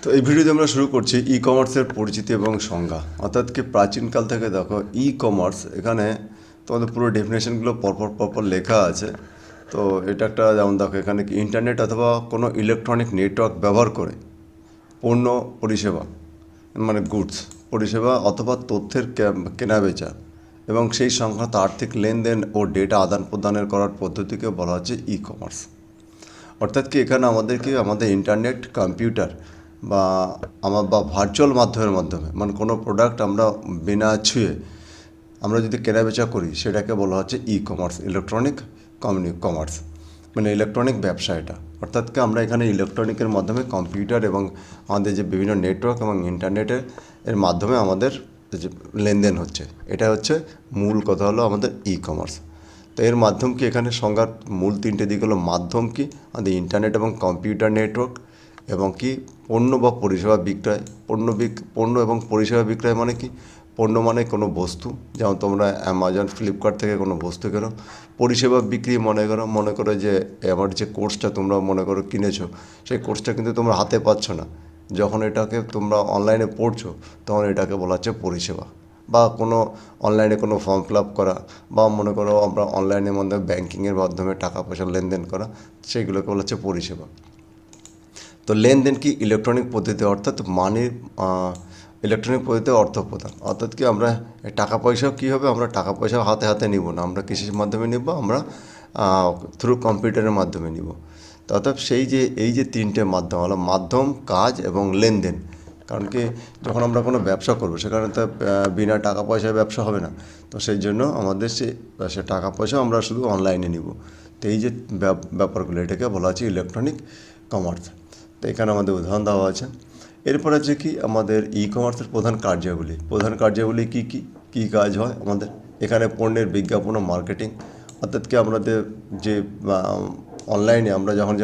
তো এই ভিডিওতে আমরা শুরু করছি ই কমার্সের পরিচিতি এবং সংজ্ঞা। অর্থাৎ কি প্রাচীনকাল থেকে দেখো ই কমার্স, এখানে তোমাদের পুরো ডেফিনেশনগুলো পরপর লেখা আছে। তো এটা একটা যেমন দেখো এখানে কি ইন্টারনেট অথবা কোনো ইলেকট্রনিক নেটওয়ার্ক ব্যবহার করে পণ্য পরিষেবা, মানে গুডস পরিষেবা অথবা তথ্যের কেনাবেচা এবং সেই সংক্রান্ত আর্থিক লেনদেন ও ডেটা আদান প্রদানের করার পদ্ধতিকে বলা হচ্ছে ই কমার্স। অর্থাৎ কি এখানে আমাদেরকে আমাদের ইন্টারনেট, কম্পিউটার বা ভার্চুয়াল মাধ্যমের মাধ্যমে, মানে কোনো প্রোডাক্ট আমরা বিনা ছুঁয়ে আমরা যদি কেনাবেচা করি সেটাকে বলা হচ্ছে ই কমার্স, ইলেকট্রনিক কমার্স, মানে ইলেকট্রনিক ব্যবসা এটা। অর্থাৎ কি আমরা এখানে ইলেকট্রনিকের মাধ্যমে কম্পিউটার এবং আমাদের যে বিভিন্ন নেটওয়ার্ক এবং ইন্টারনেটের মাধ্যমে আমাদের যে লেনদেন হচ্ছে, এটা হচ্ছে মূল কথা হলো আমাদের ই কমার্স। তো এর মাধ্যম কি, এখানে সংজ্ঞার মূল তিনটে দিক হলো মাধ্যম কি আমাদের ইন্টারনেট এবং কম্পিউটার নেটওয়ার্ক, এবং কি পণ্য বা পরিষেবা বিক্রয়। পণ্য এবং পরিষেবা বিক্রয় মানে কি, পণ্য মানে কোনো বস্তু, যেমন তোমরা অ্যামাজন, ফ্লিপকার্ট থেকে কোনো বস্তু কেনো। পরিষেবা বিক্রি মনে করো যে আমার যে কোর্সটা তোমরা মনে করো কিনেছো, সেই কোর্সটা কিন্তু তোমরা হাতে পাচ্ছ না, যখন এটাকে তোমরা অনলাইনে পড়ছো তখন এটাকে বলা হচ্ছে পরিষেবা। বা কোনো অনলাইনে কোনো ফর্ম ফিল আপ করা, বা মনে করো আমরা অনলাইনের মাধ্যমে ব্যাঙ্কিংয়ের মাধ্যমে টাকা পয়সা লেনদেন করা, সেইগুলোকে বলা হচ্ছে পরিষেবা। তো লেনদেন কি ইলেকট্রনিক পদ্ধতি, অর্থাৎ ইলেকট্রনিক পদ্ধতিতে অর্থ প্রদান। অর্থাৎ কি আমরা টাকা পয়সাও কী হবে, আমরা টাকা পয়সাও হাতে হাতে নিব না, আমরা কিসের মাধ্যমে নিব, আমরা থ্রু কম্পিউটারের মাধ্যমে নিব। তো অর্থাৎ এই যে তিনটে মাধ্যম হলো মাধ্যম, কাজ এবং লেনদেন। কারণ কি যখন আমরা কোনো ব্যবসা করবো সেখানে তো বিনা টাকা পয়সায় ব্যবসা হবে না। তো সেই জন্য আমাদের সে টাকা পয়সা আমরা শুধু অনলাইনে নিব। তো এই যে ব্যাপারগুলো, এটাকে বলা হচ্ছে ইলেকট্রনিক কমার্স। তো এখানে আমাদের উদাহরণ দেওয়া আছে। এরপর আছে কি আমাদের ই কমার্সের প্রধান কার্যাবলী কী কী কী কাজ হয় আমাদের এখানে, পণ্যের বিজ্ঞাপন ও মার্কেটিং। অর্থাৎ কি আমাদের যে অনলাইনে আমরা যখন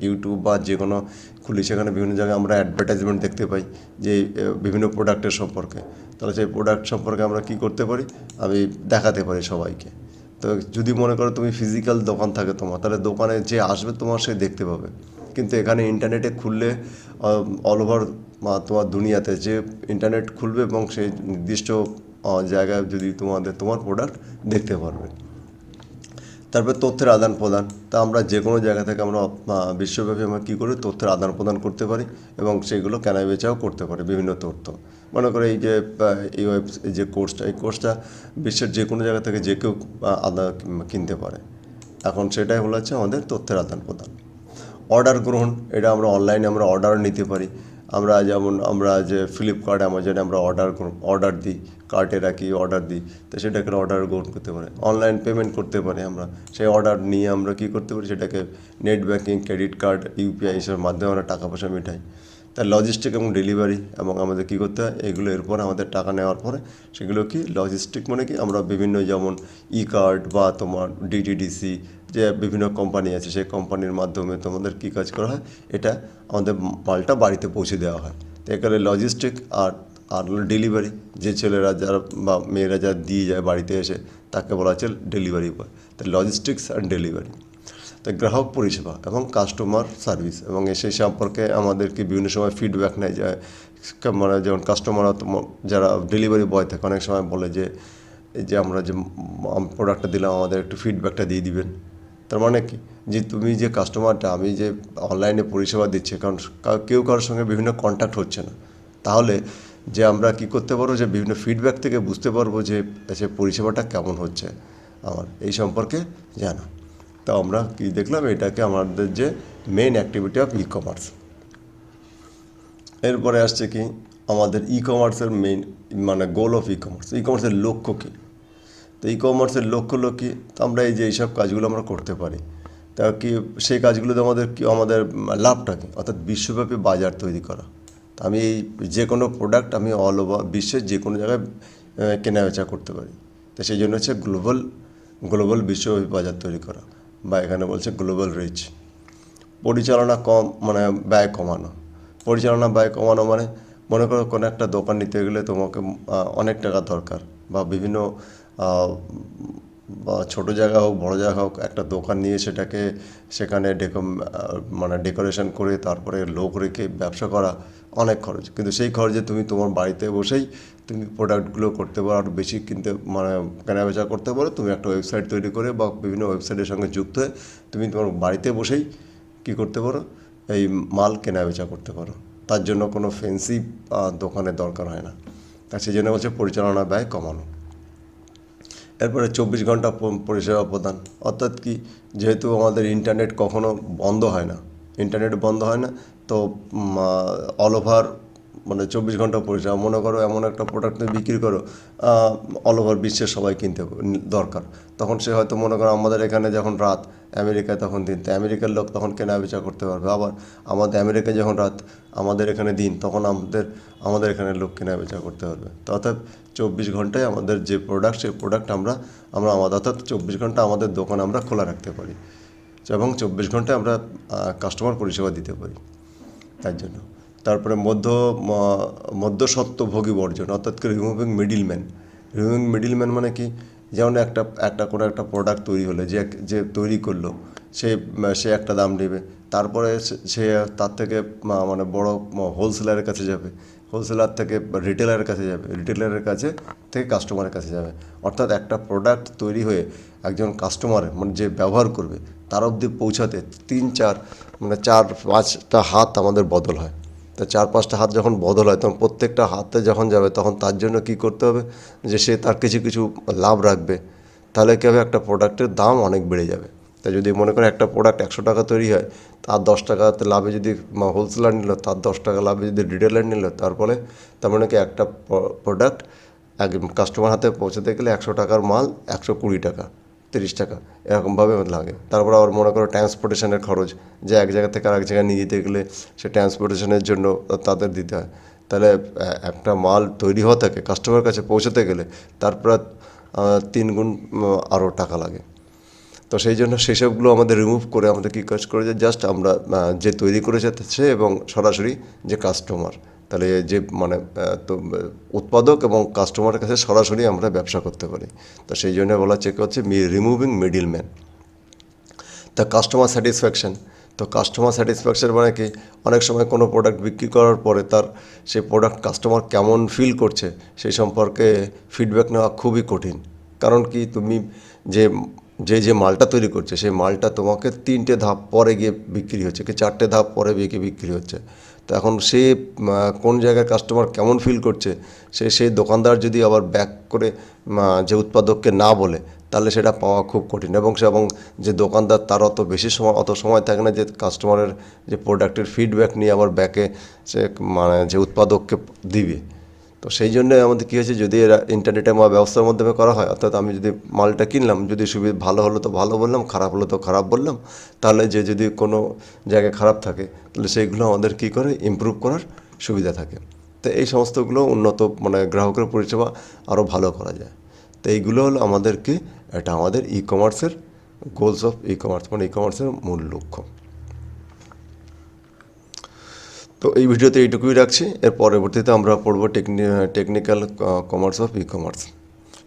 ইউটিউব বা যে কোনো খুলি, সেখানে বিভিন্ন জায়গায় আমরা অ্যাডভার্টাইজমেন্ট দেখতে পাই যে বিভিন্ন প্রোডাক্টের সম্পর্কে। তাহলে সেই প্রোডাক্ট সম্পর্কে আমরা কী করতে পারি, আমি দেখাতে পারি সবাইকে। তো যদি মনে করো তুমি ফিজিক্যাল দোকান থাকে তোমার, তাহলে দোকানে যে আসবে তোমার সে দেখতে পাবে। কিন্তু এখানে ইন্টারনেটে খুললে অল ওভার তোমার দুনিয়াতে যে ইন্টারনেট খুলবে এবং সেই নির্দিষ্ট জায়গায় যদি তোমার প্রোডাক্ট দেখতে পারবে। তারপরে তথ্যের আদান প্রদান। তা আমরা যে কোনো জায়গা থেকে আমরা বিশ্বব্যাপী আমরা কী করি, তথ্যের আদান প্রদান করতে পারি এবং সেগুলো কেনাবেচাও করতে পারি বিভিন্ন তথ্য। মনে করো এই যে এই কোর্সটা বিশ্বের যে কোনো জায়গা থেকে যে কেউ কিনতে পারে। এখন সেটাই হচ্ছে আমাদের তথ্যের আদান প্রদান। অর্ডার গ্রহণ, এটা আমরা অনলাইনে আমরা অর্ডার নিতে পারি। আমরা যে ফ্লিপকার্ট, অ্যামাজনে আমরা অর্ডার দিই, কার্টে রাখি, অর্ডার দিই, তো সেটাকে অর্ডার গ্রহণ করতে পারি। অনলাইন পেমেন্ট করতে পারি আমরা, সেই অর্ডার নিয়ে আমরা কী করতে পারি, সেটাকে net banking, credit card, UPI এসবের মাধ্যমে আমরা টাকা পয়সা মেটাই। তার লজিস্টিক এবং ডেলিভারি, এবং আমাদের কী করতে হয়, এগুলো এরপর আমাদের টাকা নেওয়ার পরে সেগুলো কি লজিস্টিক, মানে কি আমরা বিভিন্ন যেমন ই কার্ড বা তোমার ডিটিডিসি, যে বিভিন্ন কোম্পানি আছে সেই কোম্পানির মাধ্যমে তোমাদের কী কাজ করা হয়, এটা আমাদের মালটা বাড়িতে পৌঁছে দেওয়া হয়। তো এখানে লজিস্টিক আর আর ডেলিভারি, যে ছেলেরা যারা বা মেয়েরা যারা দিয়ে যায় বাড়িতে এসে, তাকে বলা হচ্ছে ডেলিভারি বয়। তো লজিস্টিক্স অ্যান্ড ডেলিভারি। তো গ্রাহক পরিষেবা এবং কাস্টমার সার্ভিস, এবং সেই সম্পর্কে আমাদেরকে বিভিন্ন সময় ফিডব্যাক নেয় যায়, মানে যেমন কাস্টমাররা যারা ডেলিভারি বয় থাকে অনেক সময় বলে যে এই যে আমরা যে প্রোডাক্টটা দিলাম আমাদের একটু ফিডব্যাকটা দিয়ে দিবেন। তার মানে কি, যে তুমি যে কাস্টমারটা, আমি যে অনলাইনে পরিষেবা দিচ্ছি, কারণ কেউ কারোর সঙ্গে বিভিন্ন কন্ট্যাক্ট হচ্ছে না, তাহলে যে আমরা কী করতে পারবো, যে বিভিন্ন ফিডব্যাক থেকে বুঝতে পারবো যে সে পরিষেবাটা কেমন হচ্ছে আমার এই সম্পর্কে জানা। তো আমরা কী দেখলাম, এটাকে আমাদের যে main activity of e commerce. এরপরে আসছে কি আমাদের ই কমার্সের মেইন, মানে গোল অফ ই কমার্সের লক্ষ্য কী। তো ই কমার্সের লক্ষ্য হলো কি, তো আমরা এই যে এইসব কাজগুলো আমরা করতে পারি, তা কি সেই কাজগুলোতে আমাদের লাভটা কী, অর্থাৎ বিশ্বব্যাপী বাজার তৈরি করা। তো আমি এই যে কোনো প্রোডাক্ট আমি অল ওভার বিশ্বের যে কোনো জায়গায় কেনাবেচা করতে পারি। তো সেই জন্য হচ্ছে গ্লোবাল বিশ্বব্যাপী বাজার তৈরি করা, বা এখানে বলছে গ্লোবাল রিচ। পরিচালনা কম, মানে ব্যয় কমানো মানে মনে করো কোনো একটা দোকান নিতে গেলে তোমাকে অনেক টাকা দরকার, বা বিভিন্ন বা ছোটো জায়গা হোক বড়ো জায়গা হোক একটা দোকান নিয়ে সেখানে মানে ডেকোরেশন করে তারপরে লোক রেখে ব্যবসা করা অনেক খরচ, কিন্তু সেই খরচে তুমি তোমার বাড়িতে বসেই তুমি প্রোডাক্টগুলো করতে পারো, আরও বেশি কিনতে মানে কেনাবেচা করতে পারো। তুমি একটা ওয়েবসাইট তৈরি করে বা বিভিন্ন ওয়েবসাইটের সঙ্গে যুক্ত হয়ে তুমি তোমার বাড়িতে বসেই কী করতে পারো, এই মাল কেনাবেচা করতে পারো। তার জন্য কোনো ফ্যান্সি দোকানের দরকার হয় না। তা সেই জন্য হচ্ছে পরিচালনা ব্যয় কমানো। এরপরে 24 ঘন্টা পরিষেবা প্রদান, অর্থাৎ কি, যেহেতু আমাদের ইন্টারনেট কখনো বন্ধ হয় না, ইন্টারনেট বন্ধ হয় না, তো অল ওভার মানে 24 ঘন্টা পরিষেবা। মনে করো এমন একটা প্রোডাক্ট তুমি বিক্রি করো, অল ওভার বিশ্বের সবাই কিনতে দরকার, তখন সে হয়তো মনে করো আমাদের এখানে যখন রাত, আমেরিকায় তখন দিন, তো আমেরিকার লোক তখন কেনাবেচা করতে পারবে। আবার আমাদের আমেরিকায় যখন রাত, আমাদের এখানে দিন, তখন আমাদের এখানে লোক কেনাবেচা করতে পারবে। তো অর্থাৎ 24 ঘন্টায় আমাদের যে প্রোডাক্ট, সেই প্রোডাক্ট আমরা আমাদের অর্থাৎ 24 ঘন্টা আমাদের দোকান আমরা খোলা রাখতে পারি এবং 24 ঘন্টায় আমরা কাস্টমার পরিষেবা দিতে পারি। তার জন্য তারপরে মধ্যস্বত্বভোগী বর্জন, অর্থাৎ কি রিমুভিং মিডিলম্যান। রিমুভিং মিডিলম্যান মানে কি, যেমন কোনো একটা প্রোডাক্ট তৈরি হলে যে তৈরি করলো সে একটা দাম নেবে, তারপরে সে তার থেকে মানে বড় হোলসেলারের কাছে যাবে, হোলসেলার থেকে রিটেলারের কাছে যাবে, রিটেলারের কাছে থেকে কাস্টমারের কাছে যাবে। অর্থাৎ একটা প্রোডাক্ট তৈরি হয়ে একজন কাস্টমার মানে যে ব্যবহার করবে তার অবধি পৌঁছাতে 3-4 মানে 4-5টা হাত আমাদের বদল হয়। তা 4-5টা হাত যখন বদল হয়, তখন প্রত্যেকটা হাতে যখন যাবে, তখন তার জন্য কী করতে হবে, যে সে তার কিছু লাভ রাখবে। তাহলে কী হবে, একটা প্রোডাক্টের দাম অনেক বেড়ে যাবে। তাই যদি মনে করে একটা প্রোডাক্ট 100 টাকা তৈরি হয়, তার 10 টাকাতে লাভে যদি হোলসেলার নিল, তার 10 টাকা লাভে যদি রিটেলার নিল, তার মানে কি একটা প্রোডাক্ট এক কাস্টমার হাতে পৌঁছাতে গেলে 100 টাকার মাল 120 টাকা, 30 টাকা এরকমভাবে লাগে। তারপর আবার মনে করো ট্রান্সপোর্টেশনের খরচ, যে এক জায়গা থেকে আরেক জায়গায় নিয়ে যেতে গেলে সে ট্রান্সপোর্টেশনের জন্য তাদের দিতে হয়। তাহলে একটা মাল তৈরি হওয়া থেকে কাস্টমারের কাছে পৌঁছাতে গেলে তারপর 3 গুণ আরও টাকা লাগে। তো সেই জন্য সেসবগুলো আমাদের রিমুভ করে আমাদের কী কাজ করে, যে জাস্ট আমরা যে তৈরি করেছে সে এবং সরাসরি যে কাস্টমার, তাহলে যে মানে উৎপাদক এবং কাস্টমারের কাছে সরাসরি আমরা ব্যবসা করতে পারি। তো সেই জন্য বলা হচ্ছে রিমুভিং মিডিলম্যান। তা কাস্টমার স্যাটিসফ্যাকশন, তো কাস্টমার স্যাটিসফ্যাকশন মানে কি, অনেক সময় কোনো প্রোডাক্ট বিক্রি করার পরে সেই প্রোডাক্ট কাস্টমার কেমন ফিল করছে সেই সম্পর্কে ফিডব্যাক নেওয়া খুবই কঠিন। কারণ কি, তুমি যে মালটা তৈরি করছে সেই মালটা তোমাকে 3টে ধাপ পরে গিয়ে বিক্রি হচ্ছে, কি 4টে ধাপ পরে গিয়ে বিক্রি হচ্ছে। তো এখন সে কোন জায়গায় কাস্টমার কেমন ফিল করছে, সেই দোকানদার যদি আবার ব্যাক করে যে উৎপাদককে না বলে, তাহলে সেটা পাওয়া খুব কঠিন। এবং যে দোকানদার, তার অত সময় থাকে না যে কাস্টমারের যে প্রোডাক্টের ফিডব্যাক নিয়ে আবার ব্যাকে সে মানে যে উৎপাদককে দিবে। তো সেই জন্যই আমাদের কী হয়েছে, যদি এরা ইন্টারনেটের ব্যবস্থার মাধ্যমে করা হয়, অর্থাৎ আমি যদি মালটা কিনলাম, যদি ভালো হলো তো ভালো বললাম, খারাপ হলো তো খারাপ বললাম, তাহলে যদি কোনো জায়গায় খারাপ থাকে, তাহলে সেইগুলো আমাদের কী করে ইমপ্রুভ করার সুবিধা থাকে। তো এই সমস্তগুলো উন্নত মানে গ্রাহকের পরিষেবা আরও ভালো করা যায়। তো এইগুলো হলো এটা আমাদের ই কমার্সের গোলস অফ ই কমার্স, মানে ই কমার্সের মূল লক্ষ্য। তো এই ভিডিওতে এইটুকুই রাখছি। এর পরবর্তীতে আমরা পড়ব technical commerce of e commerce,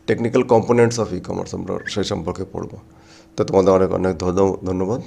technical components of e commerce আমরা সেই সম্পর্কে পড়ব। তো তোমাদের অনেক অনেক ধন্যবাদ।